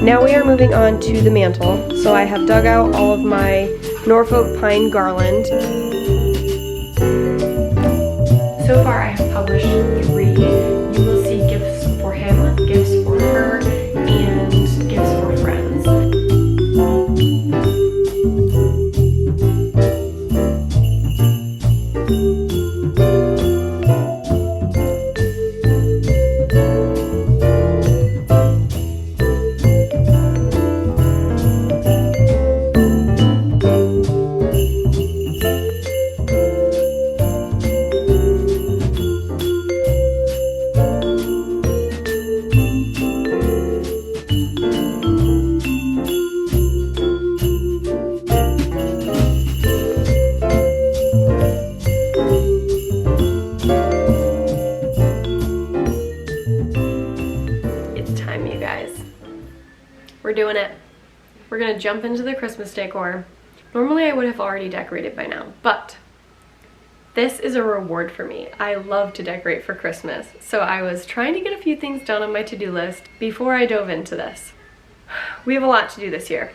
Now we are moving on to the mantle. So I have dug out all of my Norfolk pine garland. So far I have published 3. You will see gifts for him, gifts for her, and gifts for friends. We're doing it. We're gonna jump into the Christmas decor. Normally I would have already decorated by now, but this is a reward for me. I love to decorate for Christmas, so I was trying to get a few things done on my to-do list before I dove into this. We have a lot to do this year.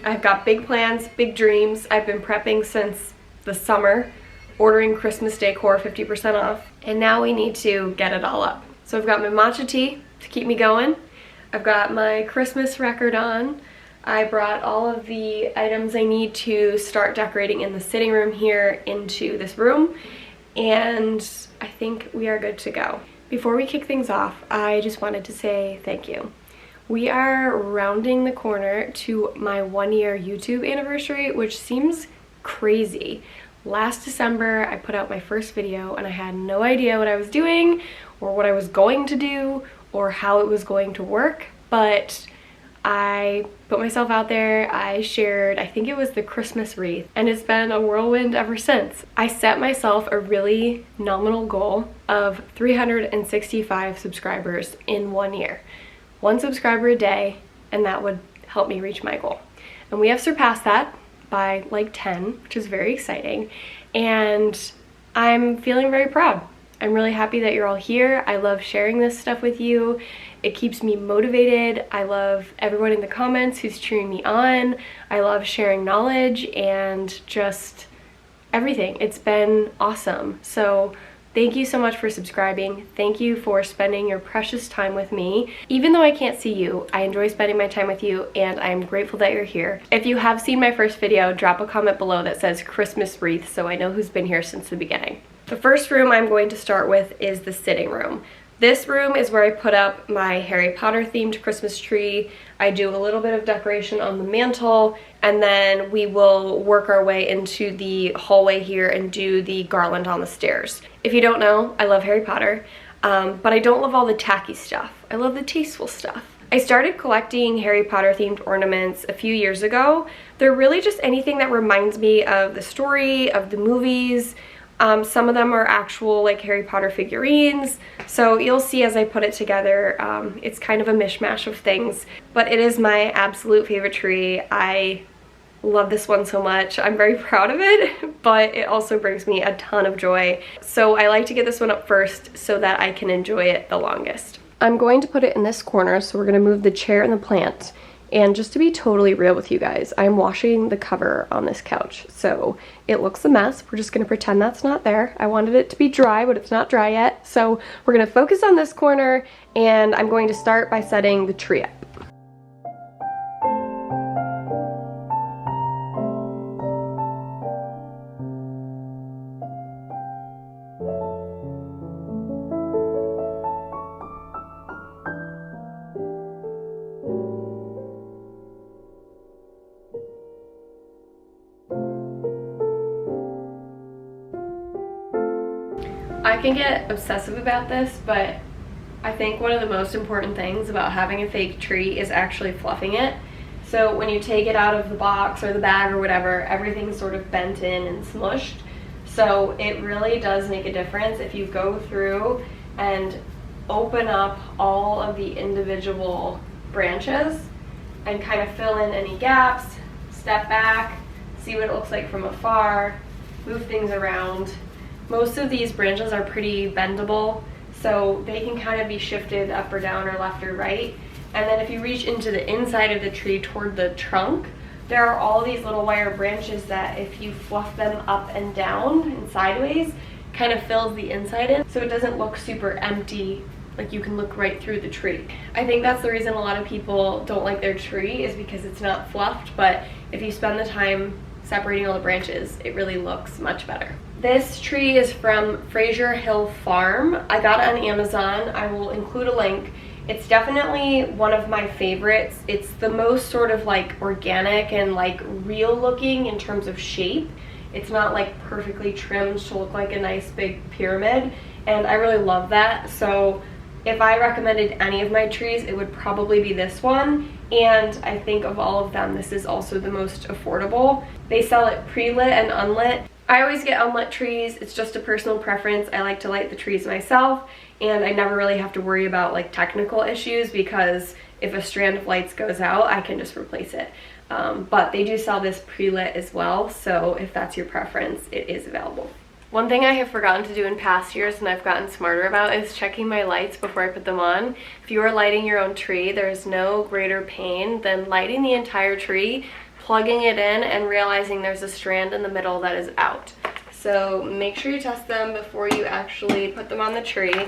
I've got big plans, big dreams. I've been prepping since the summer, ordering Christmas decor 50% off, and now we need to get it all up. So I've got my matcha tea to keep me going. I've got my Christmas record on. I brought all of the items I need to start decorating in the sitting room here into this room, and I think we are good to go. Before we kick things off, I just wanted to say thank you. We are rounding the corner to my 1-year YouTube anniversary, which seems crazy. Last December, I put out my first video and I had no idea what I was doing or what I was going to do or how it was going to work, but I put myself out there. I shared, I think it was the Christmas wreath, and it's been a whirlwind ever since. I set myself a really nominal goal of 365 subscribers in 1 year. 1 subscriber a day, and that would help me reach my goal. And we have surpassed that by like 10, which is very exciting, and I'm feeling very proud. I'm really happy that you're all here. I love sharing this stuff with you. It keeps me motivated. I love everyone in the comments who's cheering me on. I love sharing knowledge and just everything. It's been awesome. So thank you so much for subscribing. Thank you for spending your precious time with me. Even though I can't see you, I enjoy spending my time with you, and I'm grateful that you're here. If you have seen my first video, drop a comment below that says Christmas wreath so I know who's been here since the beginning. The first room I'm going to start with is the sitting room. This room is where I put up my Harry Potter themed Christmas tree. I do a little bit of decoration on the mantle, and then we will work our way into the hallway here and do the garland on the stairs. If you don't know, I love Harry Potter, but I don't love all the tacky stuff. I love the tasteful stuff. I started collecting Harry Potter themed ornaments a few years ago. They're really just anything that reminds me of the story, of the movies. Some of them are actual like Harry Potter figurines, so you'll see as I put it together, it's kind of a mishmash of things, but it is my absolute favorite tree. I love this one so much. I'm very proud of it, but it also brings me a ton of joy. So I like to get this one up first so that I can enjoy it the longest. I'm going to put it in this corner, so we're going to move the chair and the plant. And just to be totally real with you guys, I'm washing the cover on this couch, so it looks a mess. We're just going to pretend that's not there. I wanted it to be dry, but it's not dry yet. So we're going to focus on this corner, and I'm going to start by setting the tree up. I can get obsessive about this, but I think one of the most important things about having a fake tree is actually fluffing it. So when you take it out of the box or the bag or whatever, everything's sort of bent in and smushed. So it really does make a difference if you go through and open up all of the individual branches and kind of fill in any gaps, step back, see what it looks like from afar, move things around. Most of these branches are pretty bendable, so they can kind of be shifted up or down or left or right. And then if you reach into the inside of the tree toward the trunk, there are all these little wire branches that if you fluff them up and down and sideways, kind of fills the inside in, so it doesn't look super empty, like you can look right through the tree. I think that's the reason a lot of people don't like their tree, is because it's not fluffed, but if you spend the time separating all the branches, it really looks much better. This tree is from Fraser Hill Farm. I got it on Amazon. I will include a link. It's definitely one of my favorites. It's the most sort of like organic and like real looking in terms of shape. It's not like perfectly trimmed to look like a nice big pyramid, and I really love that. So if I recommended any of my trees, it would probably be this one, and I think of all of them, this is also the most affordable. They sell it pre-lit and unlit. I always get unlit trees. It's just a personal preference. I like to light the trees myself, and I never really have to worry about like technical issues, because if a strand of lights goes out, I can just replace it. But they do sell this pre-lit as well, so if that's your preference, it is available. One thing I have forgotten to do in past years and I've gotten smarter about is checking my lights before I put them on. If you are lighting your own tree, there is no greater pain than lighting the entire tree, plugging it in, and realizing there's a strand in the middle that is out. So make sure you test them before you actually put them on the tree.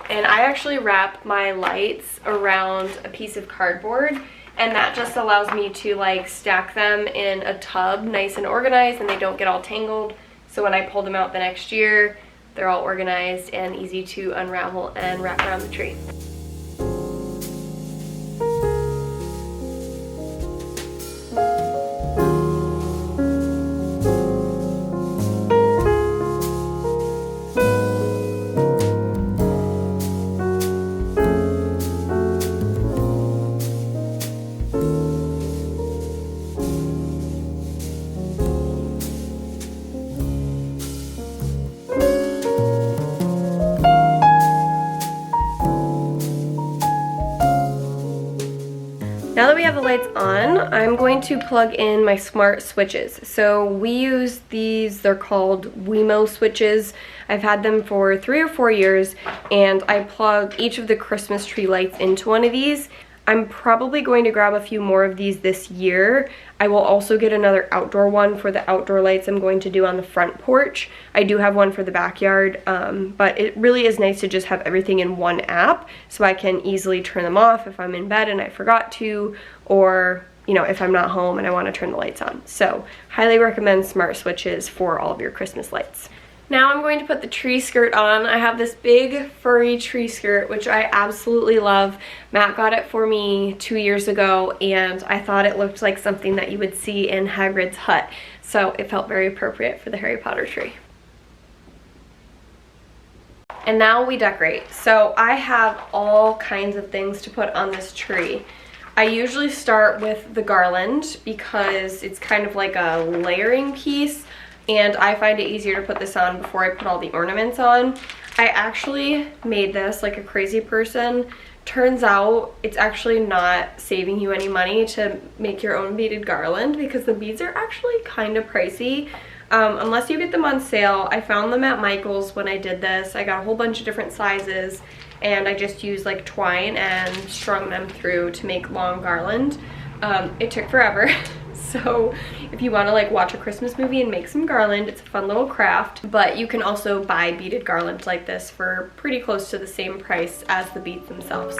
And I actually wrap my lights around a piece of cardboard, and that just allows me to like stack them in a tub nice and organized, and they don't get all tangled. So when I pull them out the next year, they're all organized and easy to unravel and wrap around the tree. Now that we have the lights on, I'm going to plug in my smart switches. So we use these, they're called Wemo switches. I've had them for 3 or 4 years, and I plug each of the Christmas tree lights into one of these. I'm probably going to grab a few more of these this year. I will also get another outdoor one for the outdoor lights I'm going to do on the front porch. I do have one for the backyard, but it really is nice to just have everything in one app, so I can easily turn them off if I'm in bed and I forgot to, or you know, if I'm not home and I want to turn the lights on. So highly recommend smart switches for all of your Christmas lights. Now I'm going to put the tree skirt on. I have this big furry tree skirt, which I absolutely love. Matt got it for me 2 years ago, and I thought it looked like something that you would see in Hagrid's hut. So it felt very appropriate for the Harry Potter tree. And now we decorate. So I have all kinds of things to put on this tree. I usually start with the garland because it's kind of like a layering piece, and I find it easier to put this on before I put all the ornaments on. I actually made this like a crazy person. Turns out it's actually not saving you any money to make your own beaded garland, because the beads are actually kind of pricey. Unless you get them on sale. I found them at Michael's when I did this. I got a whole bunch of different sizes, and I just used like twine and strung them through to make long garland. It took forever. So if you want to like watch a Christmas movie and make some garland, it's a fun little craft. But you can also buy beaded garland like this for pretty close to the same price as the beads themselves.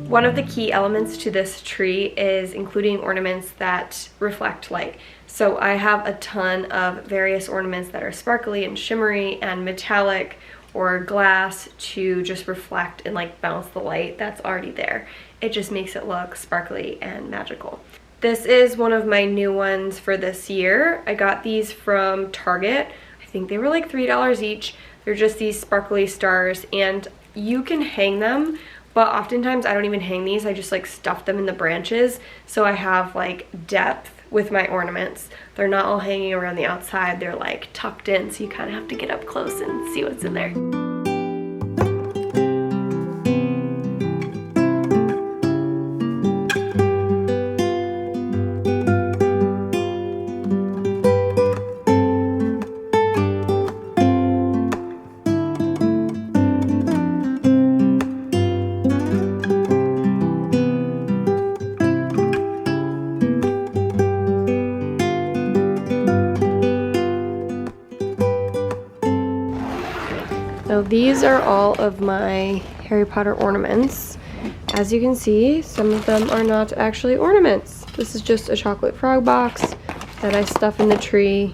One of the key elements to this tree is including ornaments that reflect light. So I have a ton of various ornaments that are sparkly and shimmery and metallic or glass to just reflect and like bounce the light that's already there. It just makes it look sparkly and magical. This is one of my new ones for this year. I got these from Target. I think they were like $3 each. They're just these sparkly stars, and you can hang them, but oftentimes I don't even hang these. I just like stuff them in the branches, so I have like depth with my ornaments. They're not all hanging around the outside. They're like tucked in, so you kind of have to get up close and see what's in there. So these are all of my Harry Potter ornaments. As you can see, some of them are not actually ornaments. This is just a chocolate frog box that I stuff in the tree.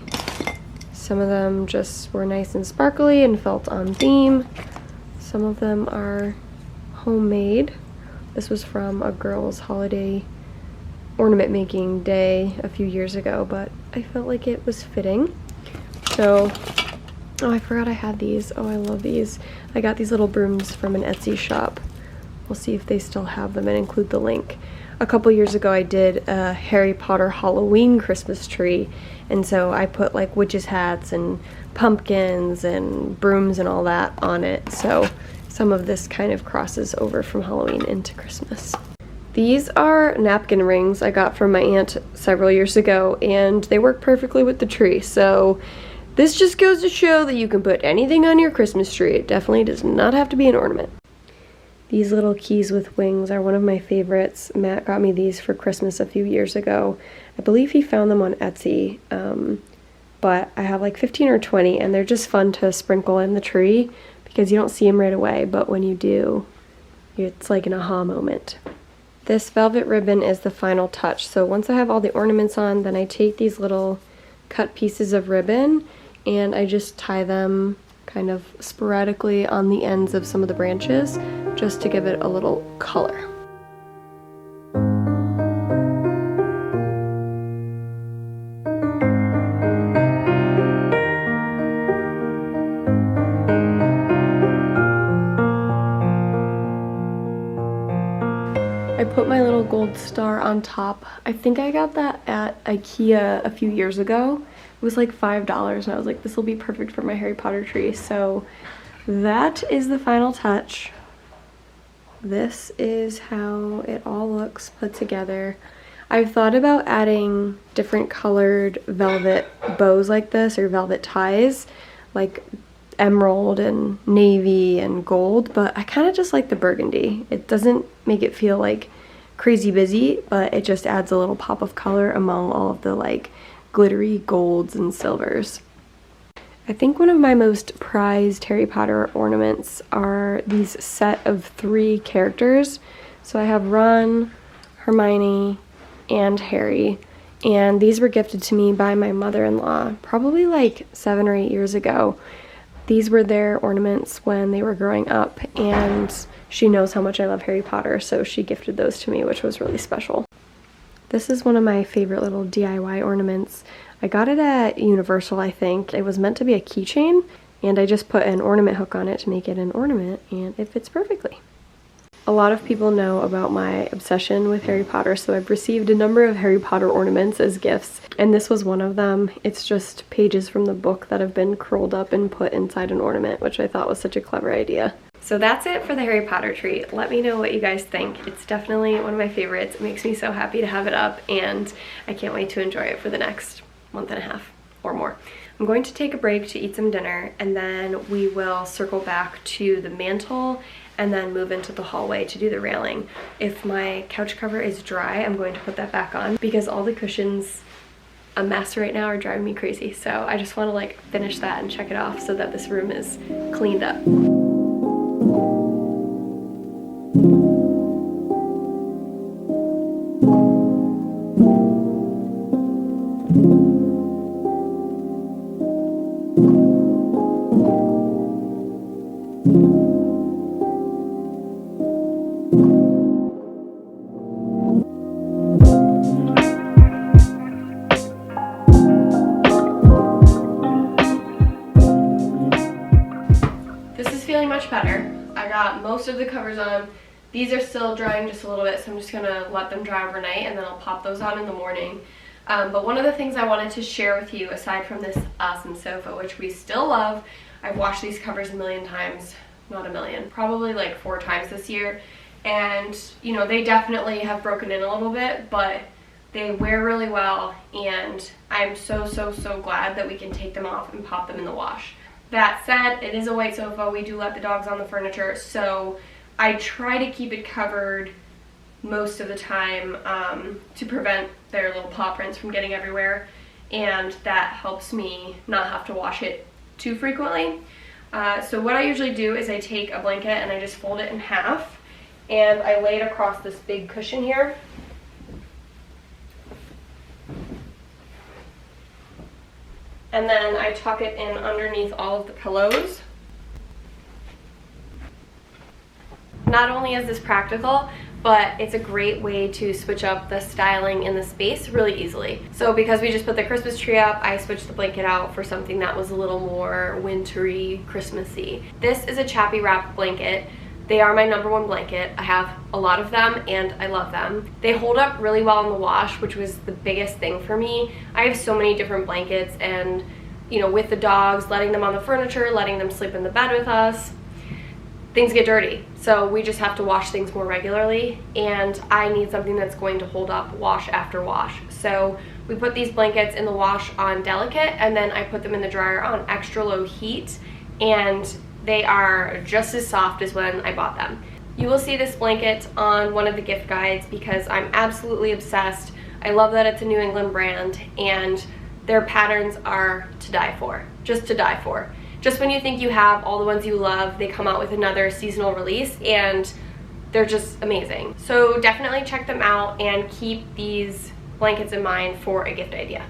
Some of them just were nice and sparkly and felt on theme. Some of them are homemade. This was from a girl's holiday ornament making day a few years ago, but I felt like it was fitting. So, oh, I forgot I had these. Oh, I love these. I got these little brooms from an Etsy shop. We'll see if they still have them and include the link. A couple years ago I did a Harry Potter Halloween Christmas tree, and so I put like witches' hats and pumpkins and brooms and all that on it. So some of this kind of crosses over from Halloween into Christmas. These are napkin rings I got from my aunt several years ago, and they work perfectly with the tree. So this just goes to show that you can put anything on your Christmas tree. It definitely does not have to be an ornament. These little keys with wings are one of my favorites. Matt got me these for Christmas a few years ago. I believe he found them on Etsy, but I have like 15 or 20, and they're just fun to sprinkle in the tree because you don't see them right away, but when you do, it's like an aha moment. This velvet ribbon is the final touch. So once I have all the ornaments on, then I take these little cut pieces of ribbon and I just tie them kind of sporadically on the ends of some of the branches just to give it a little color. I put my little gold star on top. I think I got that at IKEA a few years ago. It was like $5 and I was like, this will be perfect for my Harry Potter tree. So that is the final touch. This is how it all looks put together. I've thought about adding different colored velvet bows like this, or velvet ties, like emerald and navy and gold, but I kind of just like the burgundy. It doesn't make it feel like crazy busy, but it just adds a little pop of color among all of the like glittery golds and silvers. I think one of my most prized Harry Potter ornaments are these set of 3 characters. So I have Ron, Hermione, and Harry, and these were gifted to me by my mother-in-law probably like 7 or 8 years ago. These were their ornaments when they were growing up, and she knows how much I love Harry Potter, so she gifted those to me, which was really special. This is one of my favorite little DIY ornaments. I got it at Universal, I think. It was meant to be a keychain, and I just put an ornament hook on it to make it an ornament, and it fits perfectly. A lot of people know about my obsession with Harry Potter, so I've received a number of Harry Potter ornaments as gifts, and this was one of them. It's just pages from the book that have been curled up and put inside an ornament, which I thought was such a clever idea. So that's it for the Harry Potter tree. Let me know what you guys think. It's definitely one of my favorites. It makes me so happy to have it up, and I can't wait to enjoy it for the next month and a half or more. I'm going to take a break to eat some dinner, and then we will circle back to the mantle and then move into the hallway to do the railing. If my couch cover is dry, I'm going to put that back on because all the cushions, a mess right now, are driving me crazy. So I just want to like finish that and check it off so that this room is cleaned up. Much better. I got most of the covers on. These are still drying just a little bit, so I'm just gonna let them dry overnight and then I'll pop those on in the morning. But one of the things I wanted to share with you, aside from this awesome sofa, which we still love, I've washed these covers a million times, not a million, probably like 4 times this year, and you know, they definitely have broken in a little bit, but they wear really well, and I'm so glad that we can take them off and pop them in the wash. That said, it is a white sofa. We do let the dogs on the furniture, so I try to keep it covered most of the time to prevent their little paw prints from getting everywhere, and that helps me not have to wash it too frequently. So what I usually do is I take a blanket and I just fold it in half and I lay it across this big cushion here. And then I tuck it in underneath all of the pillows. Not only is this practical, but it's a great way to switch up the styling in the space really easily. So because we just put the Christmas tree up, I switched the blanket out for something that was a little more wintry, Christmassy. This is a chappy wrap blanket. They are my #1 blanket. I have a lot of them and I love them. They hold up really well in the wash, which was the biggest thing for me. I have so many different blankets and, you know, with the dogs, letting them on the furniture, letting them sleep in the bed with us, things get dirty. So we just have to wash things more regularly and I need something that's going to hold up wash after wash. So we put these blankets in the wash on delicate and then I put them in the dryer on extra low heat and they are just as soft as when I bought them. You will see this blanket on one of the gift guides because I'm absolutely obsessed. I love that it's a New England brand and their patterns are to die for, just to die for. Just when you think you have all the ones you love, they come out with another seasonal release and they're just amazing. So definitely check them out and keep these blankets in mind for a gift idea.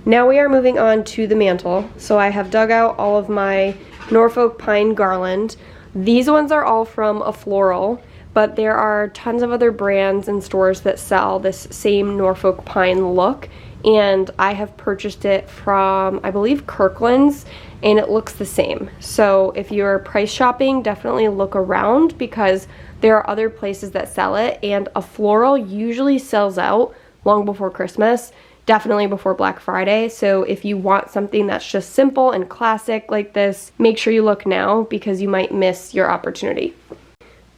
Now we are moving on to the mantle. So I have dug out all of my Norfolk pine garland. These ones are all from a floral, but there are tons of other brands and stores that sell this same Norfolk pine look. And I have purchased it from, I believe, Kirkland's, and it looks the same. So if you're price shopping, definitely look around because there are other places that sell it, and a floral usually sells out long before Christmas, definitely before Black Friday. So if you want something that's just simple and classic like this, make sure you look now because you might miss your opportunity.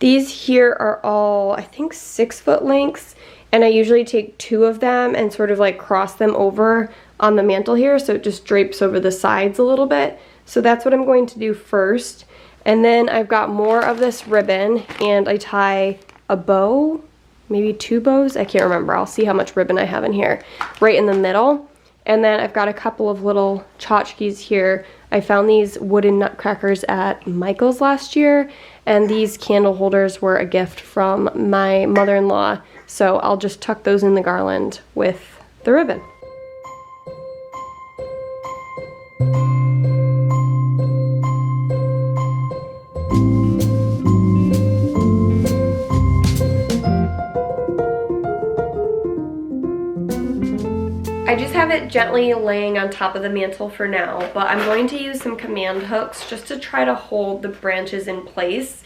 These here are all, I think, 6-foot lengths. And I usually take 2 of them and sort of like cross them over on the mantle here so it just drapes over the sides a little bit. So that's what I'm going to do first. And then I've got more of this ribbon and I tie a bow, maybe 2 bows, I can't remember. I'll see how much ribbon I have in here, right in the middle. And then I've got a couple of little tchotchkes here. I found these wooden nutcrackers at Michael's last year, and these candle holders were a gift from my mother-in-law. So I'll just tuck those in the garland with the ribbon. I just have it gently laying on top of the mantle for now, but I'm going to use some command hooks just to try to hold the branches in place.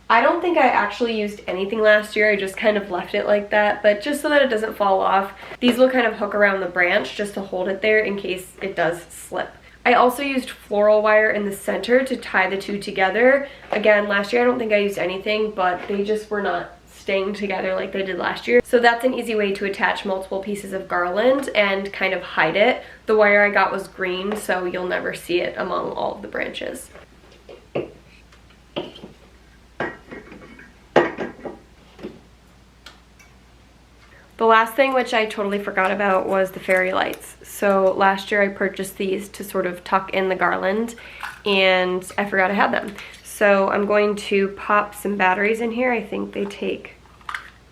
I don't think I actually used anything last year, I just kind of left it like that, but just so that it doesn't fall off, these will kind of hook around the branch just to hold it there in case it does slip. I also used floral wire in the center to tie the two together. Again, last year I don't think I used anything, but they just were not staying together like they did last year. So that's an easy way to attach multiple pieces of garland and kind of hide it. The wire I got was green, so you'll never see it among all of the branches. The last thing, which I totally forgot about, was the fairy lights. So last year I purchased these to sort of tuck in the garland and I forgot I had them. So I'm going to pop some batteries in here. I think they take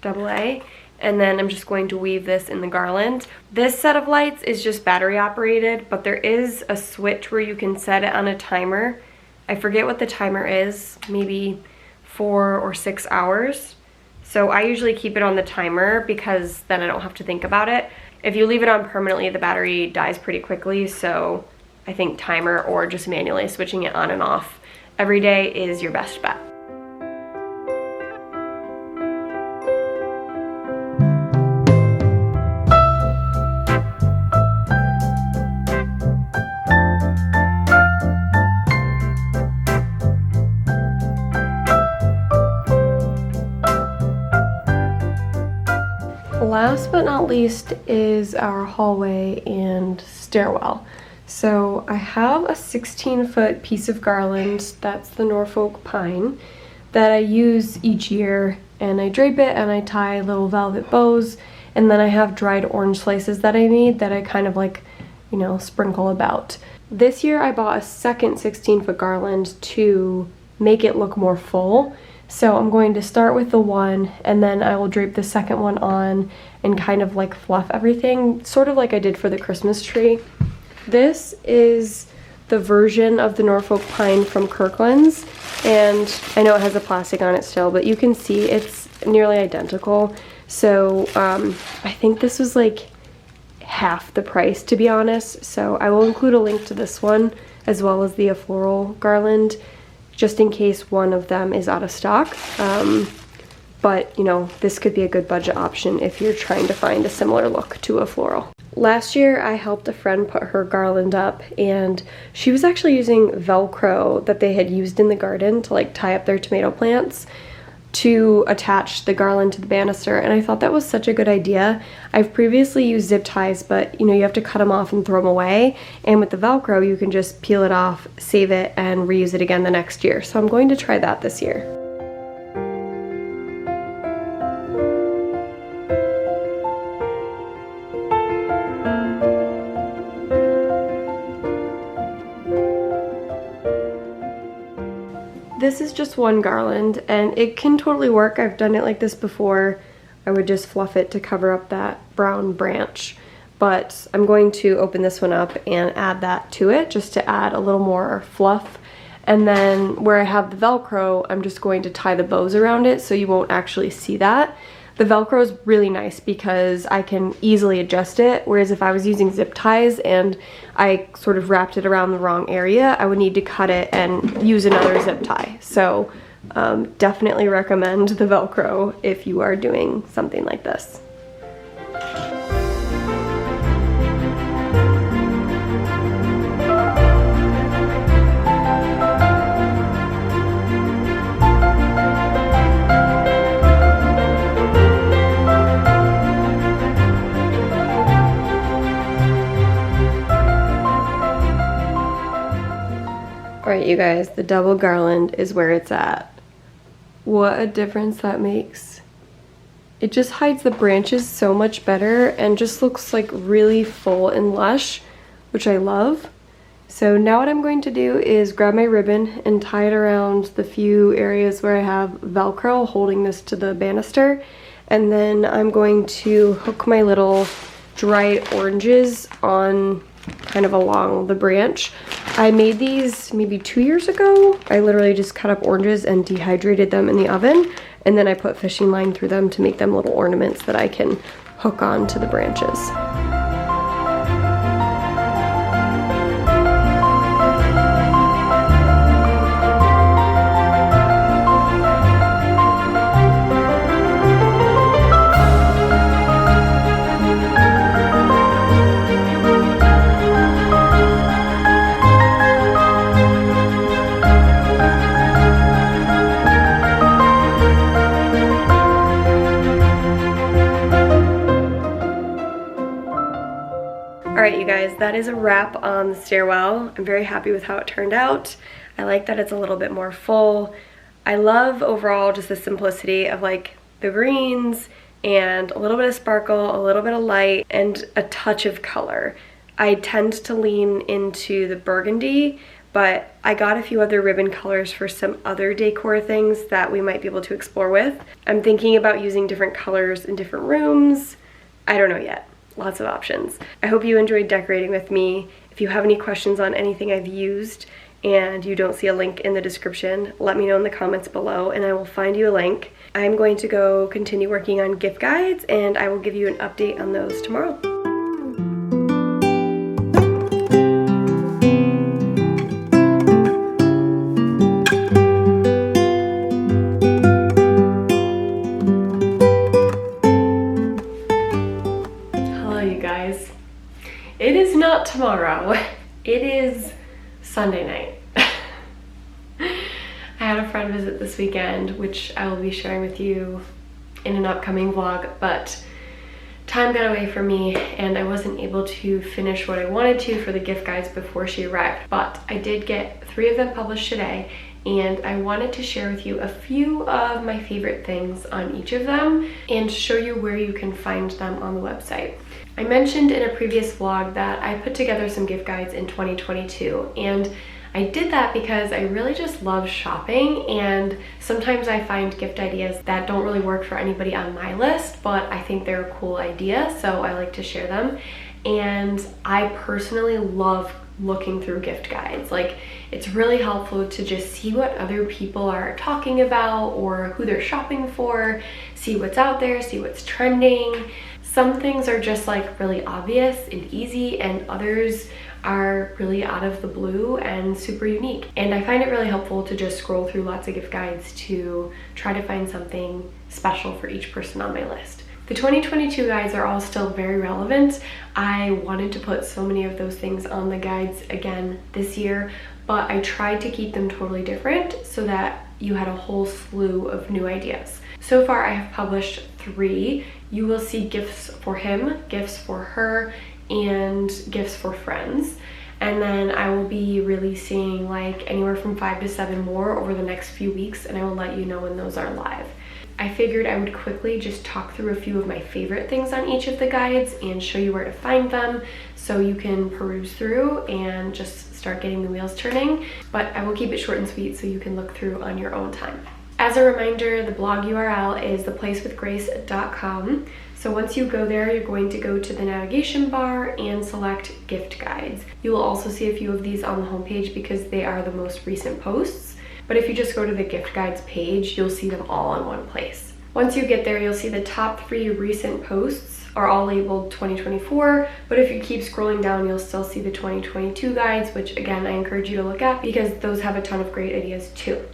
AA. And then I'm just going to weave this in the garland. This set of lights is just battery operated, but there is a switch where you can set it on a timer. I forget what the timer is, maybe 4 or 6 hours. So I usually keep it on the timer because then I don't have to think about it. If you leave it on permanently, the battery dies pretty quickly. So I think timer or just manually switching it on and off every day is your best bet. Last but not least is our hallway and stairwell. So I have a 16-foot piece of garland, that's the Norfolk pine, that I use each year, and I drape it and I tie little velvet bows, and then I have dried orange slices that I made that I kind of like, you know, sprinkle about. This year I bought a second 16-foot garland to make it look more full. So I'm going to start with the one, and then I will drape the second one on and kind of like fluff everything, sort of like I did for the Christmas tree. This is the version of the Norfolk pine from Kirkland's, and I know it has a plastic on it still, but you can see it's nearly identical. So I think this was like half the price, to be honest. So I will include a link to this one as well as the floral garland, just in case one of them is out of stock. But you know, this could be a good budget option if you're trying to find a similar look to a floral. Last year I helped a friend put her garland up, and she was actually using Velcro that they had used in the garden to like tie up their tomato plants to attach the garland to the banister, and I thought that was such a good idea. I've previously used zip ties, but you know, you have to cut them off and throw them away, and with the Velcro you can just peel it off, save it, and reuse it again the next year. So I'm going to try that this year. This is just one garland, and it can totally work. I've done it like this before. I would just fluff it to cover up that brown branch. But I'm going to open this one up and add that to it, just to add a little more fluff. And then where I have the Velcro, I'm just going to tie the bows around it so you won't actually see that. The Velcro is really nice because I can easily adjust it, whereas if I was using zip ties and I sort of wrapped it around the wrong area, I would need to cut it and use another zip tie. So definitely recommend the Velcro if you are doing something like this. Alright, you guys, the double garland is where it's at. What a difference that makes. It just hides the branches so much better and just looks like really full and lush, which I love. So now what I'm going to do is grab my ribbon and tie it around the few areas where I have Velcro holding this to the banister. And then I'm going to hook my little dried oranges on kind of along the branch. I made these maybe 2 years ago. I literally just cut up oranges and dehydrated them in the oven, and then I put fishing line through them to make them little ornaments that I can hook on to the branches. Alright, you guys, that is a wrap on the stairwell. I'm very happy with how it turned out. I like that it's a little bit more full. I love overall just the simplicity of like the greens and a little bit of sparkle, a little bit of light, and a touch of color. I tend to lean into the burgundy, but I got a few other ribbon colors for some other decor things that we might be able to explore with. I'm thinking about using different colors in different rooms. I don't know yet. Lots of options. I hope you enjoyed decorating with me. If you have any questions on anything I've used and you don't see a link in the description, let me know in the comments below and I will find you a link. I'm going to go continue working on gift guides and I will give you an update on those tomorrow. It is not tomorrow, it is Sunday night. I had a friend visit this weekend, which I will be sharing with you in an upcoming vlog, but time got away from me and I wasn't able to finish what I wanted to for the gift guides before she arrived. But I did get 3 of them published today, and I wanted to share with you a few of my favorite things on each of them and show you where you can find them on the website. I mentioned in a previous vlog that I put together some gift guides in 2022, and I did that because I really just love shopping, and sometimes I find gift ideas that don't really work for anybody on my list, but I think they're a cool idea, so I like to share them. And I personally love looking through gift guides. Like, it's really helpful to just see what other people are talking about or who they're shopping for, see what's out there, see what's trending. Some things are just like really obvious and easy, and others are really out of the blue and super unique. And I find it really helpful to just scroll through lots of gift guides to try to find something special for each person on my list. The 2022 guides are all still very relevant. I wanted to put so many of those things on the guides again this year, but I tried to keep them totally different so that you had a whole slew of new ideas. So far, I have published 3. You will see gifts for him, gifts for her, and gifts for friends. And then I will be releasing like anywhere from 5 to 7 more over the next few weeks, and I will let you know when those are live. I figured I would quickly just talk through a few of my favorite things on each of the guides and show you where to find them so you can peruse through and just start getting the wheels turning. But I will keep it short and sweet so you can look through on your own time. As a reminder, the blog URL is theplacewithgrace.com. So once you go there, you're going to go to the navigation bar and select gift guides. You will also see a few of these on the homepage because they are the most recent posts. But if you just go to the gift guides page, you'll see them all in one place. Once you get there, you'll see the top 3 recent posts are all labeled 2024, but if you keep scrolling down, you'll still see the 2022 guides, which again, I encourage you to look at because those have a ton of great ideas too.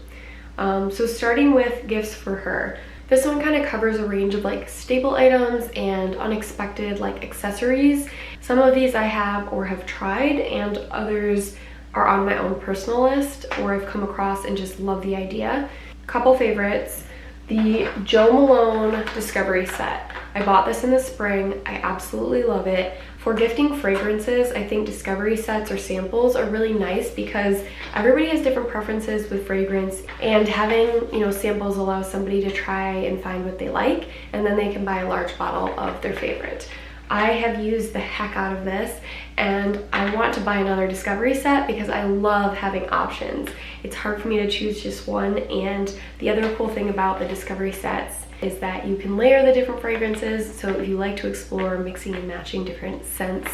So starting with gifts for her. This one kind of covers a range of like staple items and unexpected like accessories. Some of these I have or have tried, and others are on my own personal list or I've come across and just love the idea. Couple favorites, the Jo Malone Discovery Set. I bought this in the spring. I absolutely love it. For gifting fragrances, I think discovery sets or samples are really nice because everybody has different preferences with fragrance, and having, samples allows somebody to try and find what they like, and then they can buy a large bottle of their favorite. I have used the heck out of this, and I want to buy another discovery set because I love having options. It's hard for me to choose just one, and the other cool thing about the discovery sets is that you can layer the different fragrances, so if you like to explore mixing and matching different scents,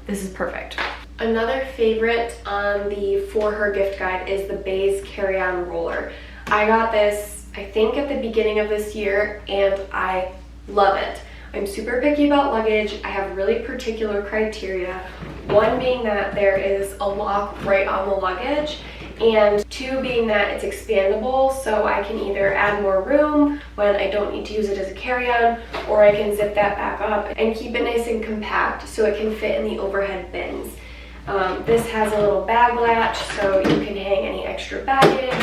this is perfect. Another favorite on the For Her gift guide is the Baze carry-on roller. I got this, I think, at the beginning of this year, and I love it. I'm super picky about luggage. I have really particular criteria. One being that there is a lock right on the luggage, and 2 being that it's expandable, so I can either add more room when I don't need to use it as a carry-on, or I can zip that back up and keep it nice and compact so it can fit in the overhead bins. This has a little bag latch so you can hang any extra baggage.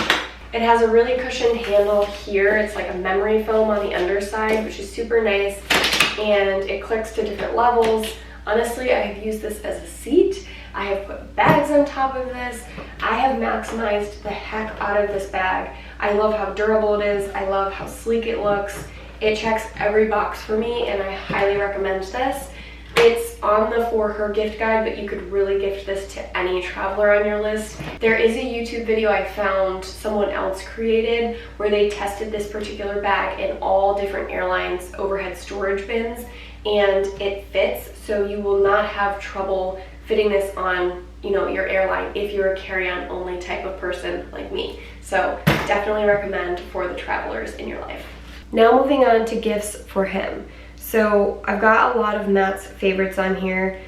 It has a really cushioned handle here. It's like a memory foam on the underside, which is super nice, and it clicks to different levels. Honestly, I have used this as a seat. I have put bags on top of this. I have maximized the heck out of this bag. I love how durable it is. I love how sleek it looks. It checks every box for me, and I highly recommend this. It's on the For Her gift guide, but you could really gift this to any traveler on your list. There is a YouTube video I found someone else created where they tested this particular bag in all different airlines' overhead storage bins, and it fits, so you will not have trouble fitting this on, your airline if you're a carry-on only type of person like me. So definitely recommend for the travelers in your life. Now moving on to gifts for him. So I've got a lot of Matt's favorites on here,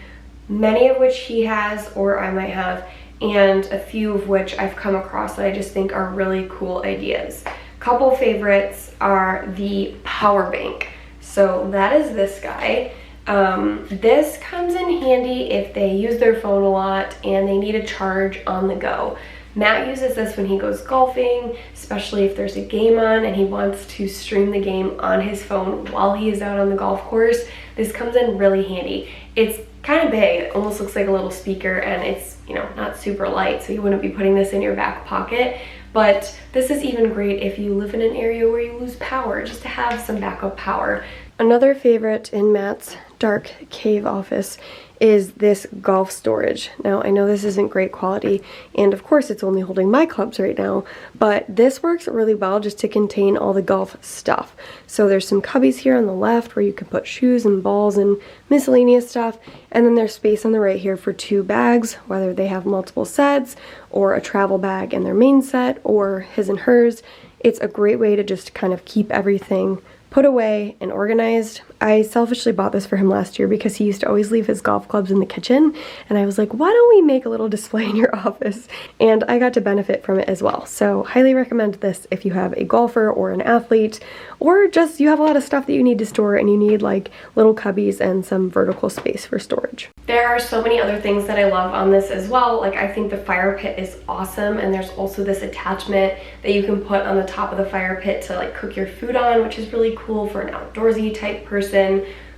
many of which he has or I might have, and a few of which I've come across that I just think are really cool ideas. Couple favorites are the power bank. So that is this guy. This comes in handy if they use their phone a lot and they need a charge on the go. Matt uses this when he goes golfing, especially if there's a game on and he wants to stream the game on his phone while he is out on the golf course. This comes in really handy. It's kind of big, it almost looks like a little speaker, and it's, not super light, so you wouldn't be putting this in your back pocket. But this is even great if you live in an area where you lose power, just to have some backup power. Another favorite in Matt's dark cave office is this golf storage. Now, I know this isn't great quality, and of course it's only holding my clubs right now, but this works really well just to contain all the golf stuff. So there's some cubbies here on the left where you can put shoes and balls and miscellaneous stuff, and then there's space on the right here for 2 bags, whether they have multiple sets or a travel bag in their main set or his and hers. It's a great way to just kind of keep everything put away and organized. I selfishly bought this for him last year because he used to always leave his golf clubs in the kitchen, and I was like, why don't we make a little display in your office? And I got to benefit from it as well. So highly recommend this if you have a golfer or an athlete, or just you have a lot of stuff that you need to store and you need like little cubbies and some vertical space for storage. There are so many other things that I love on this as well. Like, I think the fire pit is awesome, and there's also this attachment that you can put on the top of the fire pit to like cook your food on, which is really cool for an outdoorsy type person.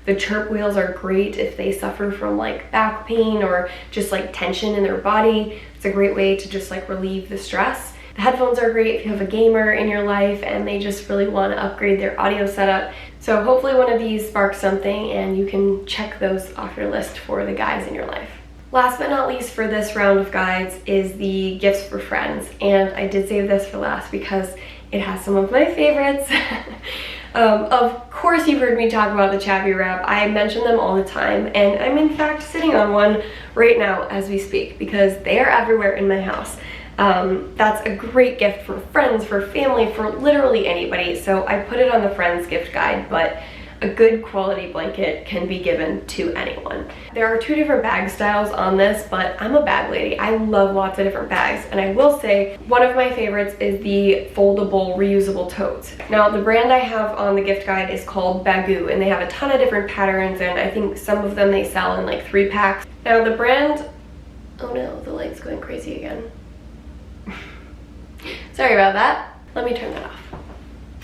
The chirp wheels are great if they suffer from like back pain or just like tension in their body. It's a great way to just like relieve the stress. The headphones are great if you have a gamer in your life and they just really want to upgrade their audio setup. So hopefully one of these sparks something and you can check those off your list for the guides in your life. Last but not least for this round of guides is the gifts for friends, and I did save this for last because it has some of my favorites. Of course you've heard me talk about the Chappy Wrap. I mention them all the time, and I'm in fact sitting on one right now as we speak because they are everywhere in my house. That's a great gift for friends, for family, for literally anybody. So I put it on the friends gift guide, but a good quality blanket can be given to anyone. There are 2 different bag styles on this, but I'm a bag lady. I love lots of different bags, and I will say one of my favorites is the foldable reusable totes. Now, the brand I have on the gift guide is called Bagoo, and they have a ton of different patterns, and I think some of them they sell in like 3 packs. Now the brand, oh no, the light's going crazy again. Sorry about that. Let me turn that off.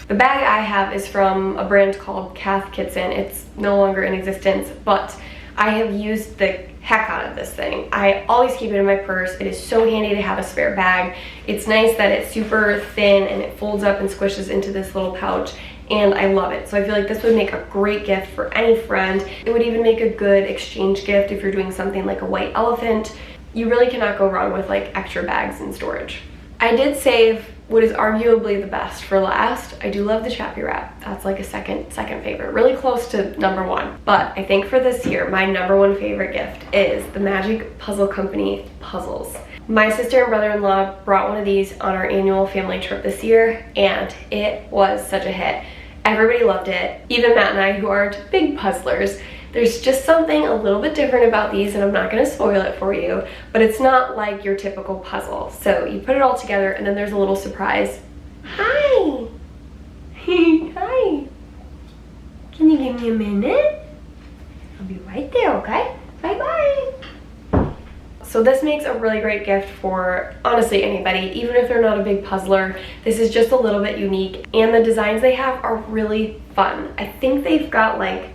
The bag I have is from a brand called Cath Kitson. It's no longer in existence, but I have used the heck out of this thing. I always keep it in my purse. It is so handy to have a spare bag. It's nice that it's super thin and it folds up and squishes into this little pouch, and I love it. So I feel like this would make a great gift for any friend. It would even make a good exchange gift if you're doing something like a white elephant. You really cannot go wrong with like extra bags in storage. I did save what is arguably the best for last. I do love the Chappy Wrap. That's like a second favorite, really close to #1. But I think for this year, my #1 favorite gift is the Magic Puzzle Company puzzles. My sister and brother-in-law brought one of these on our annual family trip this year, and it was such a hit. Everybody loved it, even Matt and I, who aren't big puzzlers. There's just something a little bit different about these, and I'm not going to spoil it for you, but it's not like your typical puzzle. So you put it all together, and then there's a little surprise. Hi! Hi! Can you give me a minute? I'll be right there, okay? Bye-bye! So this makes a really great gift for honestly anybody, even if they're not a big puzzler. This is just a little bit unique, and the designs they have are really fun. I think they've got like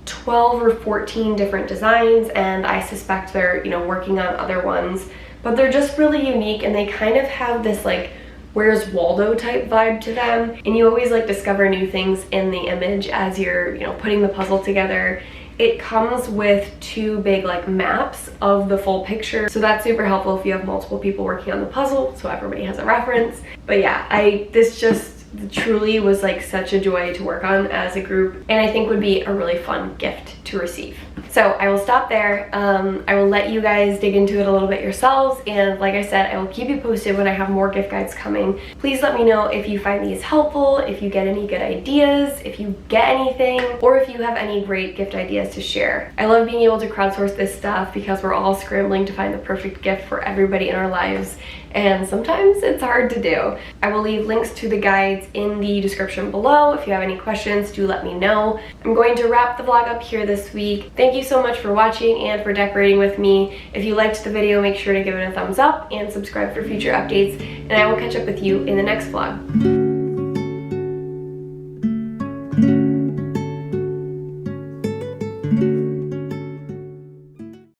12 or 14 different designs, and I suspect they're, you know, working on other ones, but they're just really unique, and they kind of have this like Where's Waldo type vibe to them, and you always like discover new things in the image as you're, you know, putting the puzzle together. It comes with 2 big like maps of the full picture, so that's super helpful if you have multiple people working on the puzzle, so everybody has a reference. But yeah, this just truly was like such a joy to work on as a group, and I think would be a really fun gift to receive. So I will stop there. I will let you guys dig into it a little bit yourselves, and like I said, I will keep you posted when I have more gift guides coming. Please let me know if you find these helpful, if you get any good ideas, if you get anything, or if you have any great gift ideas to share. I love being able to crowdsource this stuff because we're all scrambling to find the perfect gift for everybody in our lives, and sometimes it's hard to do. I will leave links to the guides in the description below. If you have any questions, do let me know. I'm going to wrap the vlog up here this week. Thank you so much for watching and for decorating with me. If you liked the video, make sure to give it a thumbs up and subscribe for future updates, and I will catch up with you in the next vlog.